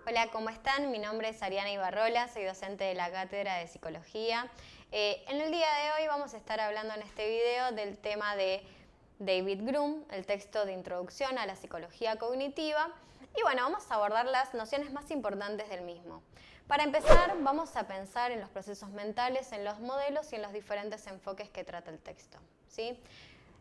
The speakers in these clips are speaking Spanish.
Hola, ¿cómo están? Mi nombre es Ariana Ibarrola, soy docente de la Cátedra de Psicología. En el día de hoy vamos a estar hablando en este video del tema de David Groom, el texto de Introducción a la Psicología Cognitiva. Y bueno, vamos a abordar las nociones más importantes del mismo. Para empezar, vamos a pensar en los procesos mentales, en los modelos y en los diferentes enfoques que trata el texto, ¿sí?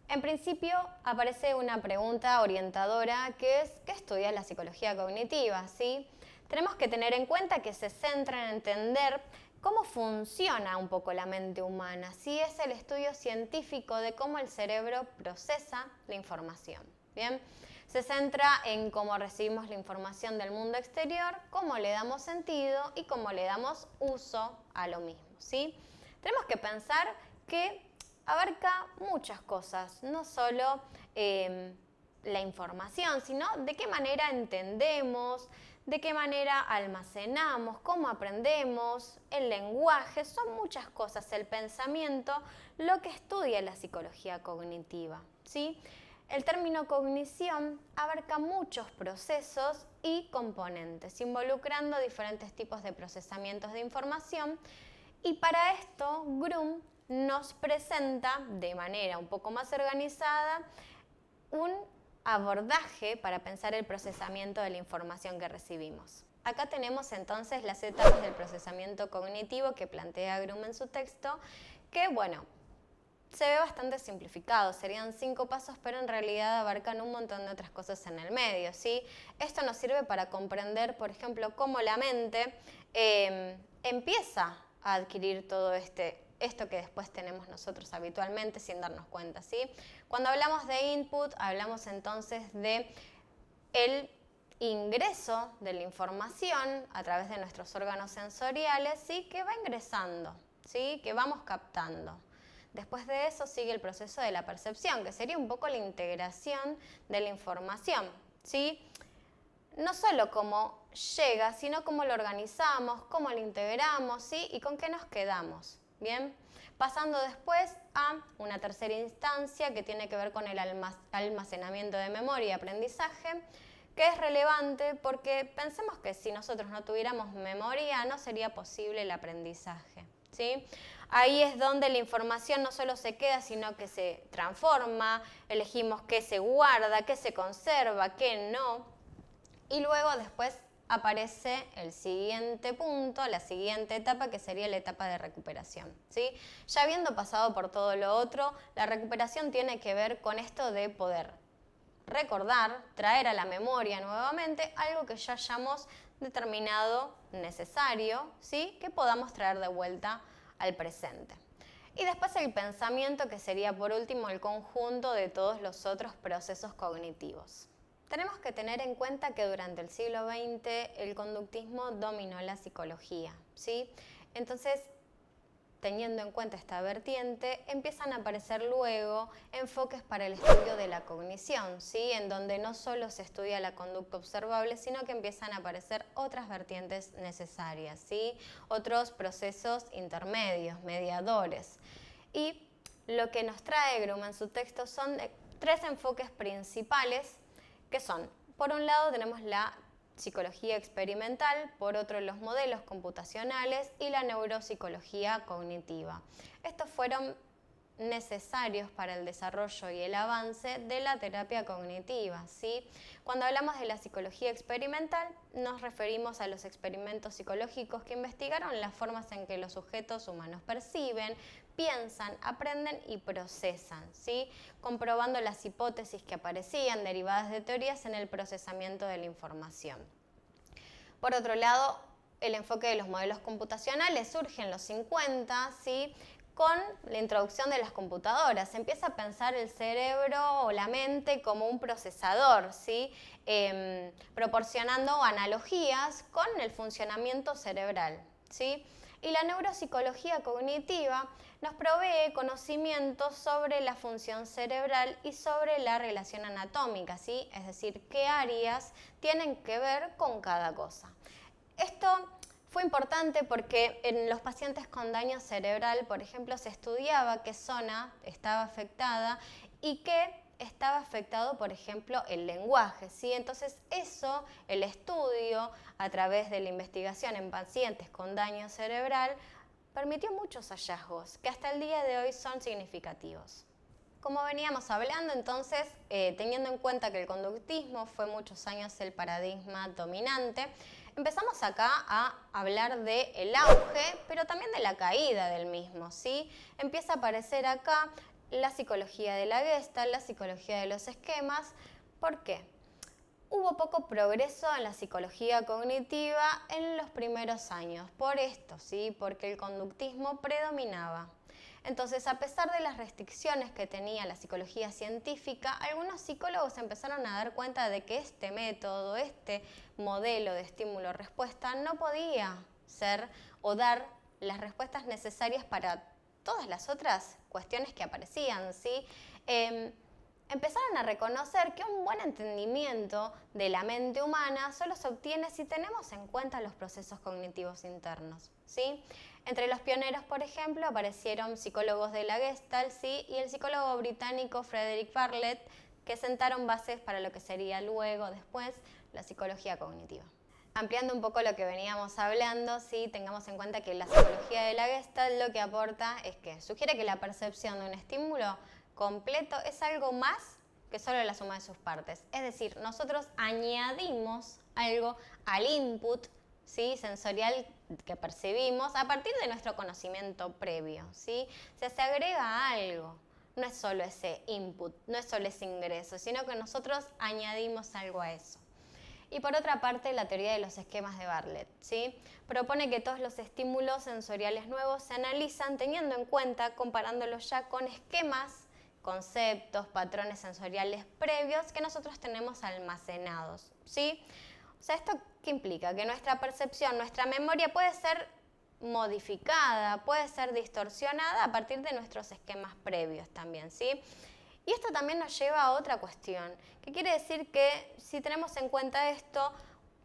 En principio aparece una pregunta orientadora que es ¿qué estudia la psicología cognitiva? ¿Sí? Tenemos que tener en cuenta que se centra en entender cómo funciona un poco la mente humana. ¿Sí? Es el estudio científico de cómo el cerebro procesa la información. ¿Bien? Se centra en cómo recibimos la información del mundo exterior, cómo le damos sentido y cómo le damos uso a lo mismo. ¿Sí? Tenemos que pensar que abarca muchas cosas, no solo la información, sino de qué manera entendemos, de qué manera almacenamos, cómo aprendemos, el lenguaje, son muchas cosas, el pensamiento, lo que estudia la psicología cognitiva, ¿sí? El término cognición abarca muchos procesos y componentes, involucrando diferentes tipos de procesamientos de información, y para esto Groom nos presenta de manera un poco más organizada un abordaje para pensar el procesamiento de la información que recibimos. Acá tenemos entonces las etapas del procesamiento cognitivo que plantea Groom en su texto, que bueno, se ve bastante simplificado, serían 5 pasos, pero en realidad abarcan un montón de otras cosas en el medio, ¿sí? Esto nos sirve para comprender, por ejemplo, cómo la mente empieza a adquirir todo esto que después tenemos nosotros habitualmente sin darnos cuenta, ¿sí? Cuando hablamos de input, hablamos entonces de el ingreso de la información a través de nuestros órganos sensoriales, ¿sí? Que va ingresando, ¿sí? Que vamos captando. Después de eso sigue el proceso de la percepción, que sería un poco la integración de la información, ¿sí? No solo cómo llega, sino cómo lo organizamos, cómo lo integramos, ¿sí? Y con qué nos quedamos, ¿bien? Pasando después a una tercera instancia que tiene que ver con el almacenamiento de memoria y aprendizaje, que es relevante porque pensemos que si nosotros no tuviéramos memoria no sería posible el aprendizaje, ¿sí? Ahí es donde la información no solo se queda, sino que se transforma, elegimos qué se guarda, qué se conserva, qué no. Y luego después aparece el siguiente punto, la siguiente etapa, que sería la etapa de recuperación, ¿sí? Ya habiendo pasado por todo lo otro, la recuperación tiene que ver con esto de poder recordar, traer a la memoria nuevamente algo que ya hayamos determinado necesario, ¿sí? Que podamos traer de vuelta al presente. Y después el pensamiento, que sería por último el conjunto de todos los otros procesos cognitivos. Tenemos que tener en cuenta que durante el siglo XX el conductismo dominó la psicología, ¿sí? Entonces, teniendo en cuenta esta vertiente, empiezan a aparecer luego enfoques para el estudio de la cognición, ¿sí? En donde no solo se estudia la conducta observable, sino que empiezan a aparecer otras vertientes necesarias, ¿sí? Otros procesos intermedios, mediadores. Y lo que nos trae Groom en su texto son 3 enfoques principales, que son, por un lado tenemos la psicología experimental, por otro los modelos computacionales y la neuropsicología cognitiva. Estos fueron necesarios para el desarrollo y el avance de la terapia cognitiva, ¿sí? Cuando hablamos de la psicología experimental, nos referimos a los experimentos psicológicos que investigaron las formas en que los sujetos humanos perciben, piensan, aprenden y procesan, ¿sí? Comprobando las hipótesis que aparecían derivadas de teorías en el procesamiento de la información. Por otro lado, el enfoque de los modelos computacionales surge en los 50, ¿sí? Con la introducción de las computadoras. Se empieza a pensar el cerebro o la mente como un procesador, ¿sí? Proporcionando analogías con el funcionamiento cerebral, ¿sí? Y la neuropsicología cognitiva nos provee conocimientos sobre la función cerebral y sobre la relación anatómica, ¿sí? Es decir, qué áreas tienen que ver con cada cosa. Esto fue importante porque en los pacientes con daño cerebral, por ejemplo, se estudiaba qué zona estaba afectada y qué estaba afectado, por ejemplo, el lenguaje, ¿sí? Entonces eso, el estudio a través de la investigación en pacientes con daño cerebral, permitió muchos hallazgos que hasta el día de hoy son significativos. Como veníamos hablando, entonces, teniendo en cuenta que el conductismo fue muchos años el paradigma dominante, empezamos acá a hablar del auge, pero también de la caída del mismo, ¿sí? Empieza a aparecer acá la psicología de la Gestalt, la psicología de los esquemas. ¿Por qué? Hubo poco progreso en la psicología cognitiva en los primeros años, por esto, ¿sí? Porque el conductismo predominaba. Entonces, a pesar de las restricciones que tenía la psicología científica, algunos psicólogos empezaron a dar cuenta de que este método, este modelo de estímulo-respuesta no podía ser o dar las respuestas necesarias para todas las otras cuestiones que aparecían, ¿sí? Empezaron a reconocer que un buen entendimiento de la mente humana solo se obtiene si tenemos en cuenta los procesos cognitivos internos, ¿sí? Entre los pioneros, por ejemplo, aparecieron psicólogos de la Gestalt, ¿sí? Y el psicólogo británico Frederick Bartlett, que sentaron bases para lo que sería luego, después, la psicología cognitiva. Ampliando un poco lo que veníamos hablando, ¿sí? Tengamos en cuenta que la psicología de la Gestalt lo que aporta es que sugiere que la percepción de un estímulo completo es algo más que solo la suma de sus partes. Es decir, nosotros añadimos algo al input, ¿sí? Sensorial que percibimos a partir de nuestro conocimiento previo, ¿sí? O sea, se agrega algo. No es solo ese input, no es solo ese ingreso, sino que nosotros añadimos algo a eso. Y por otra parte, la teoría de los esquemas de Bartlett, ¿sí? Propone que todos los estímulos sensoriales nuevos se analizan teniendo en cuenta, comparándolos ya con esquemas, conceptos, patrones sensoriales previos que nosotros tenemos almacenados, ¿sí? O sea, ¿esto qué implica? Que nuestra percepción, nuestra memoria puede ser modificada, puede ser distorsionada a partir de nuestros esquemas previos también, ¿sí? Y esto también nos lleva a otra cuestión, que quiere decir que si tenemos en cuenta esto,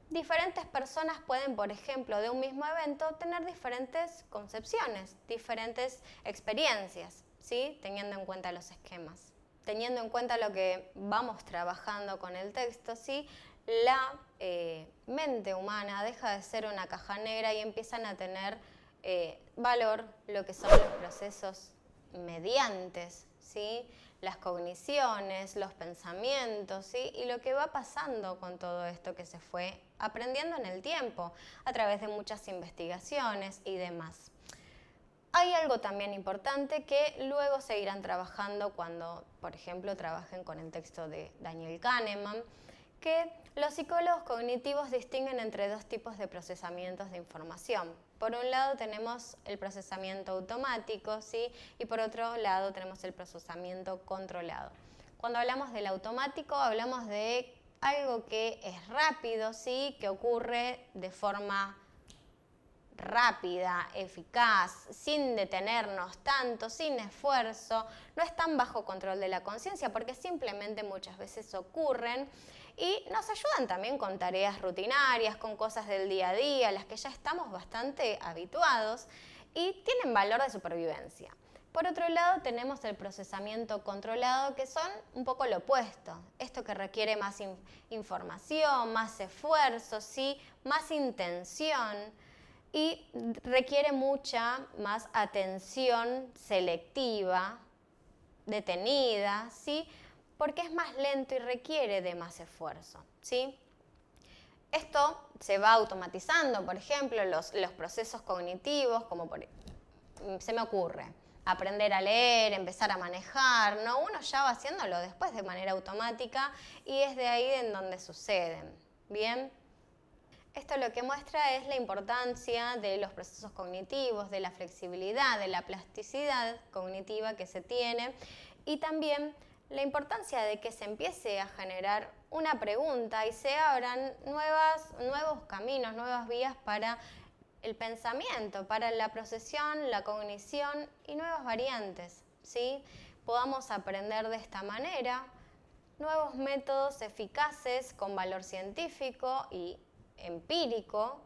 diferentes personas pueden, por ejemplo, de un mismo evento, tener diferentes concepciones, diferentes experiencias, ¿sí? Teniendo en cuenta los esquemas. Teniendo en cuenta lo que vamos trabajando con el texto, ¿sí? La mente humana deja de ser una caja negra y empiezan a tener valor lo que son los procesos mediantes, ¿sí? Las cogniciones, los pensamientos, ¿sí? Y lo que va pasando con todo esto que se fue aprendiendo en el tiempo, a través de muchas investigaciones y demás. Hay algo también importante que luego seguirán trabajando cuando, por ejemplo, trabajen con el texto de Daniel Kahneman, que los psicólogos cognitivos distinguen entre dos tipos de procesamientos de información. Por un lado tenemos el procesamiento automático, ¿sí? Y por otro lado tenemos el procesamiento controlado. Cuando hablamos del automático hablamos de algo que es rápido, ¿sí? Que ocurre de forma rápida, eficaz, sin detenernos tanto, sin esfuerzo, no están bajo control de la conciencia porque simplemente muchas veces ocurren y nos ayudan también con tareas rutinarias, con cosas del día a día, las que ya estamos bastante habituados y tienen valor de supervivencia. Por otro lado tenemos el procesamiento controlado, que son un poco lo opuesto, esto que requiere más información, más esfuerzo, ¿sí? Más intención y requiere mucha más atención selectiva, detenida, ¿sí? Porque es más lento y requiere de más esfuerzo, ¿sí? Esto se va automatizando, por ejemplo, los procesos cognitivos, como se me ocurre, aprender a leer, empezar a manejar, ¿no? Uno ya va haciéndolo después de manera automática y es de ahí en donde suceden, ¿bien? Esto lo que muestra es la importancia de los procesos cognitivos, de la flexibilidad, de la plasticidad cognitiva que se tiene y también la importancia de que se empiece a generar una pregunta y se abran nuevos caminos, nuevas vías para el pensamiento, para la procesión, la cognición y nuevas variantes, ¿sí? Podamos aprender de esta manera nuevos métodos eficaces con valor científico y empírico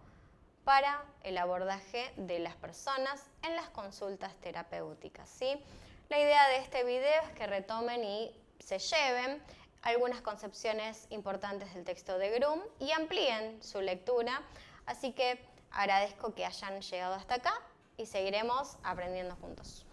para el abordaje de las personas en las consultas terapéuticas, ¿sí? La idea de este video es que retomen y se lleven algunas concepciones importantes del texto de Groom y amplíen su lectura. Así que agradezco que hayan llegado hasta acá y seguiremos aprendiendo juntos.